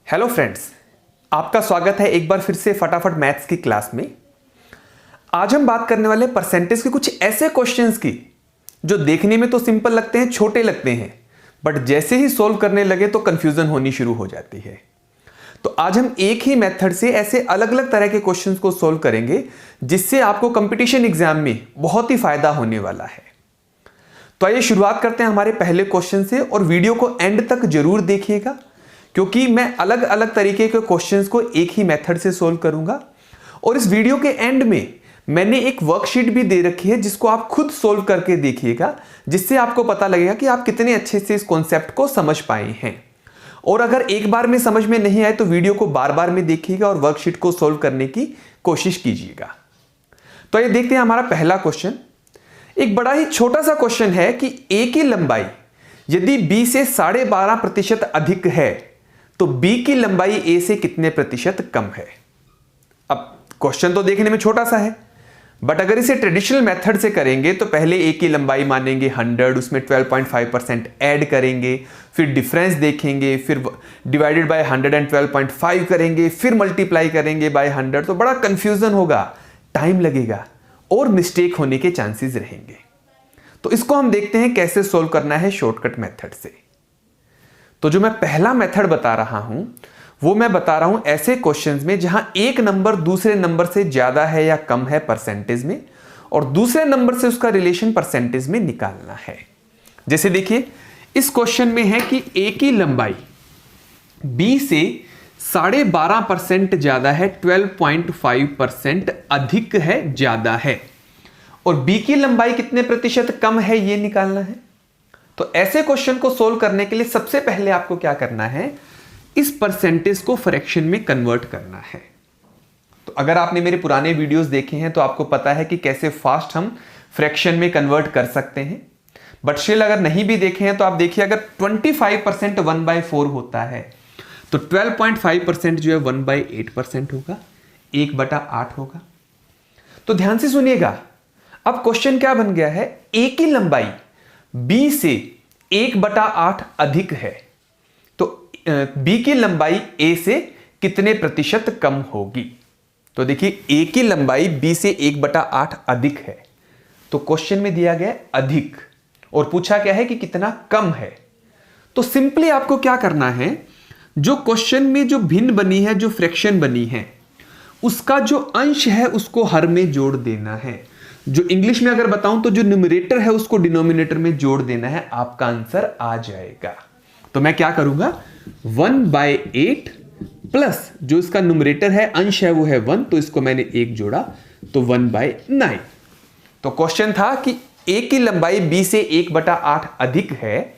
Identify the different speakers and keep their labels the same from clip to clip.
Speaker 1: Hello friends, आपका स्वागत है एक बार फिर से फटाफट मैथ्स की क्लास में। आज हम बात करने वाले परसेंटेज के कुछ ऐसे क्वेश्चंस की जो देखने में तो सिंपल लगते हैं, छोटे लगते हैं, बट जैसे ही सोल्व करने लगे तो कंफ्यूजन होनी शुरू हो जाती है। तो आज हम एक ही मेथड से ऐसे अलग अलग तरह के क्वेश्चंस को सोल्व करेंगे जिससे आपको कंपटीशन एग्जाम में बहुत ही फायदा होने वाला है। तो आइए शुरुआत करते हैं हमारे पहले क्वेश्चन से और वीडियो को एंड तक जरूर देखिएगा क्योंकि मैं अलग अलग तरीके के क्वेश्चंस को एक ही मेथड से सोल्व करूंगा। और इस वीडियो के एंड में मैंने एक वर्कशीट भी दे रखी है जिसको आप खुद सोल्व करके देखिएगा, जिससे आपको पता लगेगा कि आप कितने अच्छे से इस कॉन्सेप्ट को समझ पाए हैं। और अगर एक बार में समझ में नहीं आए तो वीडियो को बार बार में देखिएगा और वर्कशीट को सोल्व करने की कोशिश कीजिएगा। तो ये देखते हैं हमारा पहला क्वेश्चन। एक बड़ा ही छोटा सा क्वेश्चन है कि ए की लंबाई यदि बी से 12.5% अधिक है तो बी की लंबाई ए से कितने प्रतिशत कम है। अब क्वेश्चन तो देखने में छोटा सा है, बट अगर इसे ट्रेडिशनल मेथड से करेंगे तो पहले ए की लंबाई मानेंगे 100, उसमें 12.5% ऐड करेंगे, फिर डिफरेंस देखेंगे, फिर डिवाइडेड बाय 112.5 करेंगे, फिर मल्टीप्लाई करेंगे बाय 100। तो बड़ा कंफ्यूजन होगा, टाइम लगेगा और मिस्टेक होने के चांसेस रहेंगे। तो इसको हम देखते हैं कैसे सोल्व करना है शॉर्टकट मेथड से। तो जो मैं पहला मेथड बता रहा हूं वो मैं बता रहा हूं ऐसे क्वेश्चंस में जहां एक नंबर दूसरे नंबर से ज्यादा है या कम है परसेंटेज में, और दूसरे नंबर से उसका रिलेशन परसेंटेज में निकालना है। जैसे देखिए इस क्वेश्चन में है कि ए की लंबाई बी से 12.5% ज्यादा है, 12.5% अधिक है, ज्यादा है, और बी की लंबाई कितने प्रतिशत कम है ये निकालना है। तो ऐसे क्वेश्चन को सोल्व करने के लिए सबसे पहले आपको क्या करना है, इस परसेंटेज को फ्रैक्शन में कन्वर्ट करना है। तो अगर आपने मेरे पुराने वीडियोस देखे हैं तो आपको पता है कि कैसे फास्ट हम फ्रैक्शन में कन्वर्ट कर सकते हैं। बट स्टिल अगर नहीं भी देखे हैं तो आप देखिए, अगर 25% 1/4 होता है तो 12.5% जो है 1/8% होगा, 1/8 होगा। तो ध्यान से सुनिएगा, अब क्वेश्चन क्या बन गया है, ए की लंबाई बी से 1/8 अधिक है तो बी की लंबाई ए से कितने प्रतिशत कम होगी। तो देखिए ए की लंबाई बी से 1/8 अधिक है, तो क्वेश्चन में दिया गया अधिक और पूछा क्या है कि कितना कम है। तो सिंपली आपको क्या करना है, जो क्वेश्चन में जो भिन्न बनी है, जो फ्रैक्शन बनी है, उसका जो अंश है उसको हर में जोड़ देना है। जो इंग्लिश में अगर बताऊं तो जो न्यूमरेटर है उसको डिनोमिनेटर में जोड़ देना है, आपका आंसर आ जाएगा। तो मैं क्या करूंगा, 1/8 प्लस जो इसका न्यूमरेटर है, अंश है, वो है 1, तो इसको मैंने 1 जोड़ा तो 1/9। तो क्वेश्चन था कि ए की लंबाई बी से 1/8 अधिक है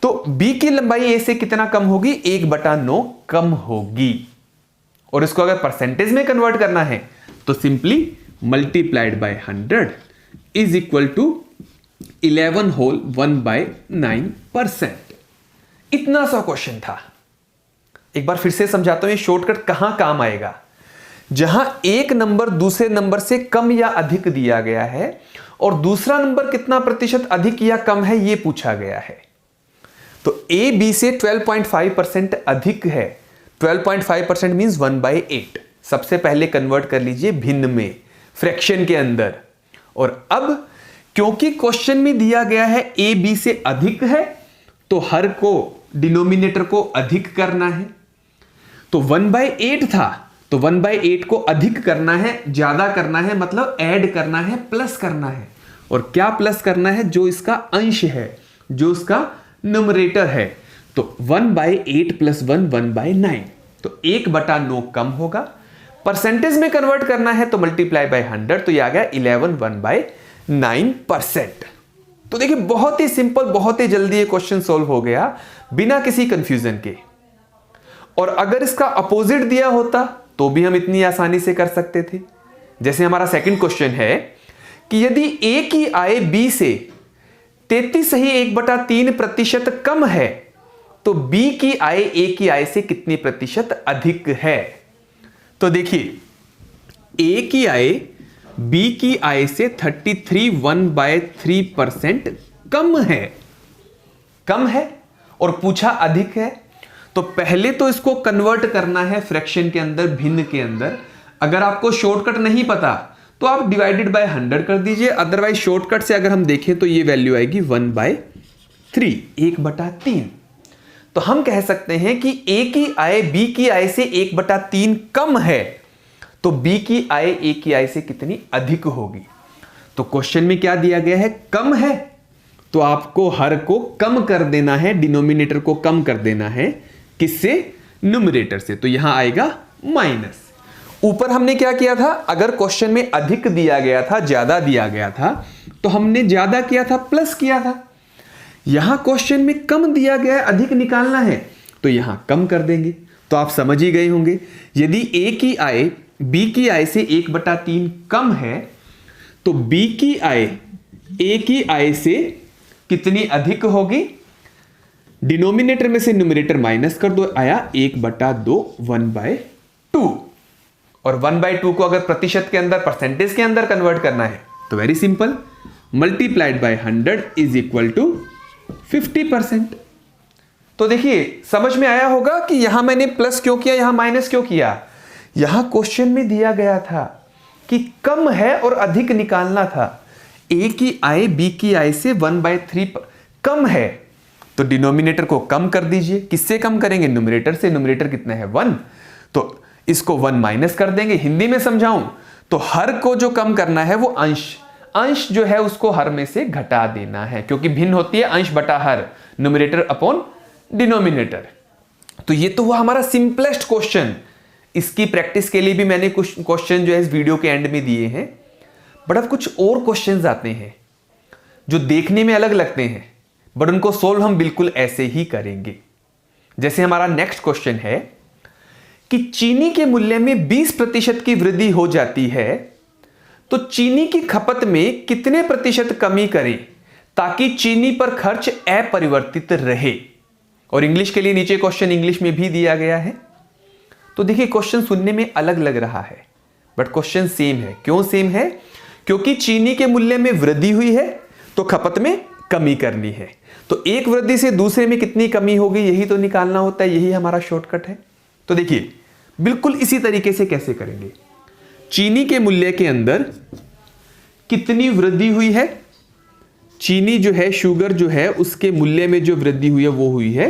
Speaker 1: तो बी की लंबाई ए से कितना कम होगी, 1/9 कम होगी। और इसको अगर परसेंटेज में कन्वर्ट करना है तो simply multiplied by 100 is equal to 11 whole 1/9%। इतना सा क्वेश्चन था। एक बार फिर से समझाता हूं ये शॉर्टकट कहां काम आएगा। जहां एक नंबर दूसरे नंबर से कम या अधिक दिया गया है और दूसरा नंबर कितना प्रतिशत अधिक या कम है ये पूछा गया है। तो ए बी से 12.5% अधिक है, 12.5% मींस 1/8। सबसे पहले कन्वर्ट कर लीजिए भिन्न में, फ्रैक्शन के अंदर। और अब क्योंकि क्वेश्चन में दिया गया है ए बी से अधिक है तो हर को, डिनोमिनेटर को अधिक करना है। तो 1/8 था तो 1/8 को अधिक करना है, ज्यादा करना है, मतलब ऐड करना है, प्लस करना है। और क्या प्लस करना है, जो इसका अंश है, जो इसका न्यूमरेटर है। तो 1/8 प्लस 1 1/9, तो 1/9 कम होगा। परसेंटेज में कन्वर्ट करना है तो मल्टीप्लाई बाय 100, तो ये आ गया 11 1/9%। तो देखिए बहुत ही सिंपल, बहुत ही जल्दी ये क्वेश्चन सोल्व हो गया बिना किसी कंफ्यूजन के। और अगर इसका अपोजिट दिया होता तो भी हम इतनी आसानी से कर सकते थे। जैसे हमारा सेकंड क्वेश्चन है कि यदि ए की आय बी से 33.3% कम है तो बी की आय ए की आय से कितनी प्रतिशत अधिक है। तो देखिए ए की आय बी की आय से 33.1/3% कम है और पूछा अधिक है। तो पहले तो इसको कन्वर्ट करना है फ्रैक्शन के अंदर, भिन्न के अंदर। अगर आपको शॉर्टकट नहीं पता तो आप डिवाइडेड बाय 100 कर दीजिए, अदरवाइज शॉर्टकट से अगर हम देखें तो ये वैल्यू आएगी 1/3, 1/3। तो हम कह सकते हैं कि ए की आय बी की आय से 1/3 कम है, तो बी की आय ए की आय से कितनी अधिक होगी। तो क्वेश्चन में क्या दिया गया है, कम है, तो आपको हर को कम कर देना है, डिनोमिनेटर को कम कर देना है, किससे, न्यूमरेटर से। तो यहां आएगा माइनस। ऊपर हमने क्या किया था, अगर क्वेश्चन में अधिक दिया गया था, ज्यादा दिया गया था, तो हमने ज्यादा किया था, प्लस किया था। यहां क्वेश्चन में कम दिया गया है, अधिक निकालना है, तो यहां कम कर देंगे। तो आप समझ ही गए होंगे, यदि ए की आय बी की आय से 1/3 कम है, तो बी की आय ए की आय से कितनी अधिक होगी। डिनोमिनेटर में से न्यूमरेटर माइनस कर दो, आया 1/2, 1/2। और 1/2 को अगर प्रतिशत के अंदर, परसेंटेज के अंदर कन्वर्ट करना है तो very simple, multiplied by 100 is equal to 50%। तो देखिए समझ में आया होगा कि यहां मैंने प्लस क्यों किया, यहां माइनस क्यों किया। यहां क्वेश्चन में दिया गया था कि कम है और अधिक निकालना था। ए की आय बी की आय से 1/3 कम है, तो डिनोमिनेटर को कम कर दीजिए। किससे कम करेंगे, न्यूमरेटर से। न्यूमरेटर कितना है, 1, तो इसको 1 माइनस कर देंगे। हिंदी में समझाऊं तो हर को जो कम करना है वो अंश जो है उसको हर में से घटा देना है, क्योंकि भिन्न होती है अंश बटा हर, न्यूमरेटर अपॉन डिनोमिनेटर। तो ये तो हुआ हमारा सिंपलेस्ट क्वेश्चन। इसकी प्रैक्टिस के लिए भी मैंने कुछ क्वेश्चन जो है इस वीडियो के एंड में दिए हैं, बट अब कुछ और क्वेश्चंस आते हैं जो देखने में अलग लगते हैं, बट उनको सोल्व हम बिल्कुल ऐसे ही करेंगे। जैसे हमारा नेक्स्ट क्वेश्चन है कि चीनी के मूल्य में 20% की वृद्धि हो जाती है, तो चीनी की खपत में कितने प्रतिशत कमी करें ताकि चीनी पर खर्च अपरिवर्तित रहे। और इंग्लिश के लिए नीचे क्वेश्चन इंग्लिश में भी दिया गया है। तो देखिए क्वेश्चन सुनने में अलग लग रहा है, बट क्वेश्चन सेम है। क्यों सेम है, क्योंकि चीनी के मूल्य में वृद्धि हुई है तो खपत में कमी करनी है। तो एक वृद्धि से दूसरे में कितनी कमी होगी, यही तो निकालना होता है, यही हमारा शॉर्टकट है। तो देखिए बिल्कुल इसी तरीके से कैसे करेंगे, चीनी के मूल्य के अंदर कितनी वृद्धि हुई है, चीनी जो है, शुगर जो है, उसके मूल्य में जो वृद्धि हुई है वो हुई है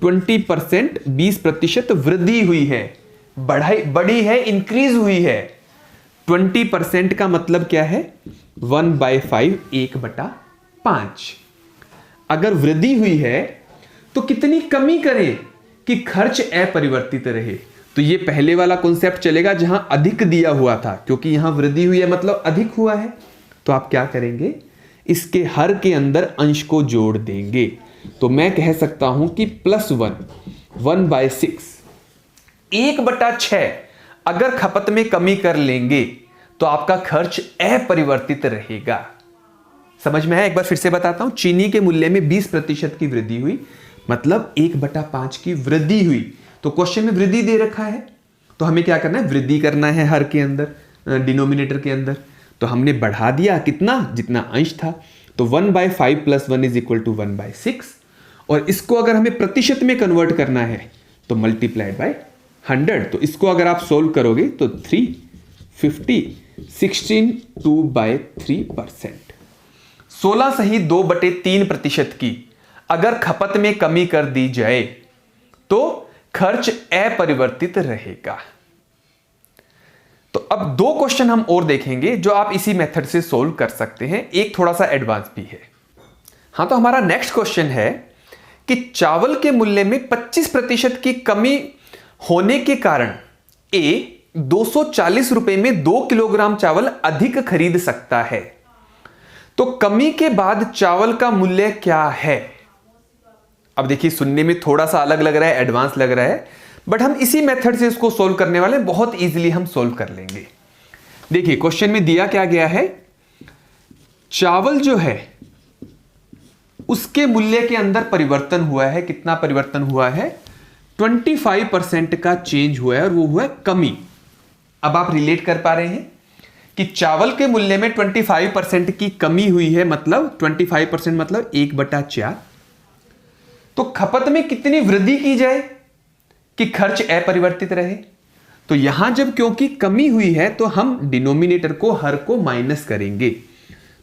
Speaker 1: 20%, 20% वृद्धि हुई है, बढ़ी है, इंक्रीज हुई है। 20% का मतलब क्या है, 1/5, 1/5। अगर वृद्धि हुई है तो कितनी कमी करें कि खर्च अपरिवर्तित रहे। तो ये पहले वाला कॉन्सेप्ट चलेगा जहां अधिक दिया हुआ था, क्योंकि यहां वृद्धि हुई है मतलब अधिक हुआ है। तो आप क्या करेंगे, इसके हर के अंदर अंश को जोड़ देंगे। तो मैं कह सकता हूं कि +1, 1/6, 1/6 अगर खपत में कमी कर लेंगे तो आपका खर्च अपरिवर्तित रहेगा। समझ में है, एक बार फिर से बताता हूं। चीनी के मूल्य में 20% की वृद्धि हुई, मतलब 1/5 की वृद्धि हुई। तो क्वेश्चन में वृद्धि दे रखा है, तो हमें क्या करना है, वृद्धि करना है हर के अंदर, डिनोमिनेटर के अंदर। तो हमने बढ़ा दिया कितना, जितना अंश था। तो 1/5 + 1 = 1/6। और इसको अगर हमें प्रतिशत में कन्वर्ट करना है तो मल्टीप्लाइड बाय 100। तो इसको अगर आप सोल्व करोगे तो 350, 16, 2/3%। 16 सही 2/3% की अगर खपत में कमी कर दी जाए तो खर्च अपरिवर्तित रहेगा। तो अब 2 क्वेश्चन हम और देखेंगे जो आप इसी मेथड से सोल्व कर सकते हैं, एक थोड़ा सा एडवांस भी है। हां, तो हमारा नेक्स्ट क्वेश्चन है कि चावल के मूल्य में 25% की कमी होने के कारण ए 240 रुपए में 2 किलोग्राम चावल अधिक खरीद सकता है, तो कमी के बाद चावल का मूल्य क्या है। अब देखिए सुनने में थोड़ा सा अलग लग रहा है, एडवांस लग रहा है, बट हम इसी मेथड से इसको सोल्व करने वाले, बहुत इजीली हम सोल्व कर लेंगे। देखिए क्वेश्चन में दिया क्या गया है, चावल जो है उसके मूल्य के अंदर परिवर्तन हुआ है। कितना परिवर्तन हुआ है, 25% का चेंज हुआ है, और वो हुआ है कमी। अब आप रिलेट कर पा रहे हैं कि चावल के मूल्य में 25% की कमी हुई है, मतलब 25% मतलब 1/4। तो खपत में कितनी वृद्धि की जाए, कि खर्च अपरिवर्तित रहे। तो यहां जब क्योंकि कमी हुई है तो हम डिनोमिनेटर को हर को माइनस करेंगे।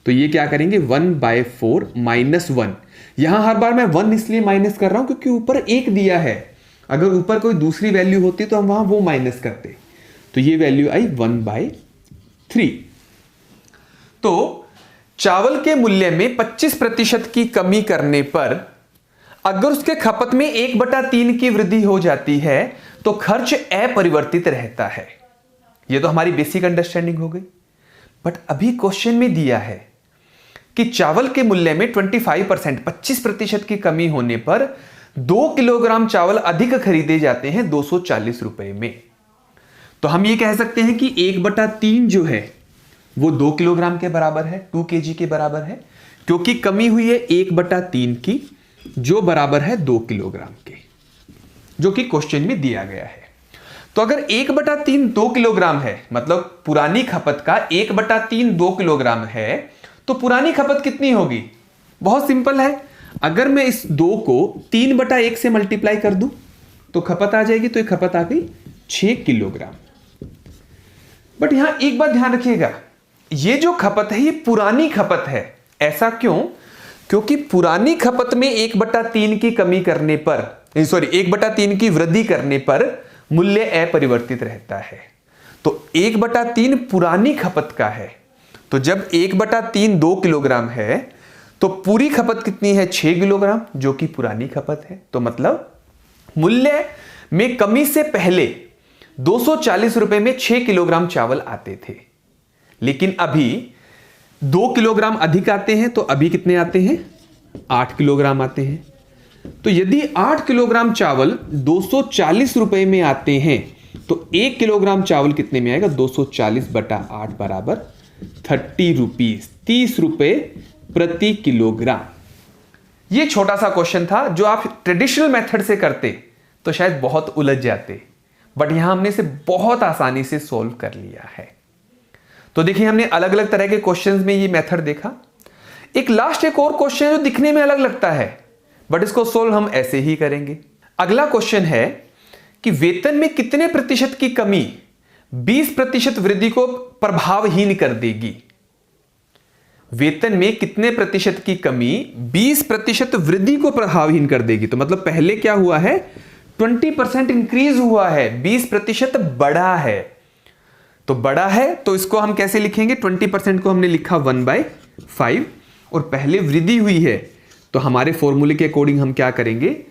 Speaker 1: तो ये क्या करेंगे 1/4 माइनस 1। यहां हर बार मैं 1 इसलिए माइनस कर रहा हूं क्योंकि ऊपर 1 दिया है। अगर ऊपर कोई दूसरी वैल्यू होती तो हम वहां वो माइनस करते। तो ये वैल्यू आई 1/3। तो चावल के मूल्य में 25% की कमी करने पर अगर उसके खपत में 1/3 की वृद्धि हो जाती है तो खर्च अपरिवर्तित रहता है। यह तो हमारी बेसिक अंडरस्टैंडिंग हो गई। बट अभी क्वेश्चन में दिया है कि चावल के मूल्य में 25% की कमी होने पर 2 किलोग्राम चावल अधिक खरीदे जाते हैं 240 रुपए में। तो हम ये कह सकते हैं कि 1/3 जो है वो 2 किलोग्राम के बराबर है, 2 kg के बराबर है, क्योंकि कमी हुई है 1/3 की जो बराबर है 2 किलोग्राम के, जो कि क्वेश्चन में दिया गया है। तो अगर 1/3 2 किलोग्राम है, मतलब पुरानी खपत का 1/3 2 किलोग्राम है, तो पुरानी खपत कितनी होगी? बहुत सिंपल है। अगर मैं इस 2 को 3/1 से मल्टीप्लाई कर दूं तो खपत आ जाएगी। तो ये खपत आ गई 6 किलोग्राम। बट यहां एक बात ध्यान रखिएगा, ये जो खपत है ये पुरानी खपत है। ऐसा क्यों? क्योंकि पुरानी खपत में 1/3 की कमी करने पर, 1/3 की वृद्धि करने पर मूल्य अपरिवर्तित रहता है। तो 1/3 पुरानी खपत का है। तो जब 1/3 2 किलोग्राम है तो पूरी खपत कितनी है? 6 किलोग्राम, जो कि पुरानी खपत है। तो मतलब मूल्य में कमी से पहले 240 रुपए में 6 किलोग्राम चावल आते थे, लेकिन अभी 2 किलोग्राम अधिक आते हैं। तो अभी कितने आते हैं? 8 किलोग्राम आते हैं। तो यदि 8 किलोग्राम चावल 240 रुपए में आते हैं तो 1 किलोग्राम चावल कितने में आएगा? 240/8 बराबर 30 रुपीज, 30 रुपए प्रति किलोग्राम। ये छोटा सा क्वेश्चन था जो आप ट्रेडिशनल मेथड से करते तो शायद बहुत उलझ जाते, बट यहां हमने इसे बहुत आसानी से सॉल्व कर लिया है। तो देखिए, हमने अलग अलग तरह के क्वेश्चंस में ये मेथड देखा। एक और क्वेश्चन जो दिखने में अलग लगता है, बट इसको सोल्व हम ऐसे ही करेंगे। अगला क्वेश्चन है कि वेतन में कितने प्रतिशत की कमी 20% वृद्धि को प्रभावहीन कर देगी? वेतन में कितने प्रतिशत की कमी 20% वृद्धि को प्रभावहीन कर देगी? तो मतलब पहले क्या हुआ है? 20% इंक्रीज हुआ है, 20% बढ़ा है। तो बढ़ा है तो इसको हम कैसे लिखेंगे? 20% को हमने लिखा 1/5, और पहले वृद्धि हुई है तो हमारे फॉर्मूले के अकॉर्डिंग हम क्या करेंगे?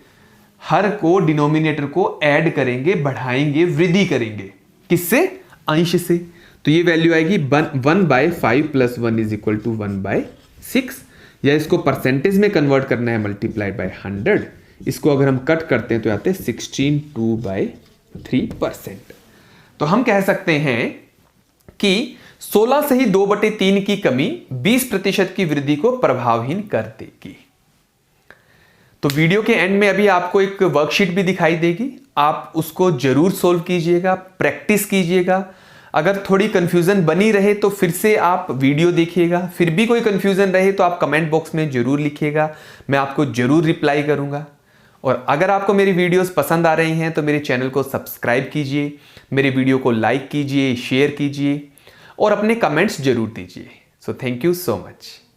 Speaker 1: हर को डिनोमिनेटर को ऐड करेंगे, बढ़ाएंगे, वृद्धि करेंगे। किससे? अंश से। तो ये वैल्यू आएगी 1/5 + 1 = 1/6, या इसको परसेंटेज में कन्वर्ट करना है मल्टीप्लाइड बाय 100। इसको अगर हम कट करते हैं तो आते हैं 16/2/3%। तो हम कह सकते हैं कि 16 से ही 2/3 की कमी 20% की वृद्धि को प्रभावहीन कर देगी। तो वीडियो के एंड में अभी आपको एक वर्कशीट भी दिखाई देगी, आप उसको जरूर सोल्व कीजिएगा, प्रैक्टिस कीजिएगा। अगर थोड़ी कंफ्यूजन बनी रहे तो फिर से आप वीडियो देखिएगा। फिर भी कोई कंफ्यूजन रहे तो आप कमेंट बॉक्स में जरूर लिखिएगा, मैं आपको जरूर रिप्लाई करूंगा। और अगर आपको मेरी वीडियोस पसंद आ रही हैं तो मेरे चैनल को सब्सक्राइब कीजिए, मेरे वीडियो को लाइक कीजिए, शेयर कीजिए और अपने कमेंट्स जरूर दीजिए। So thank you so much.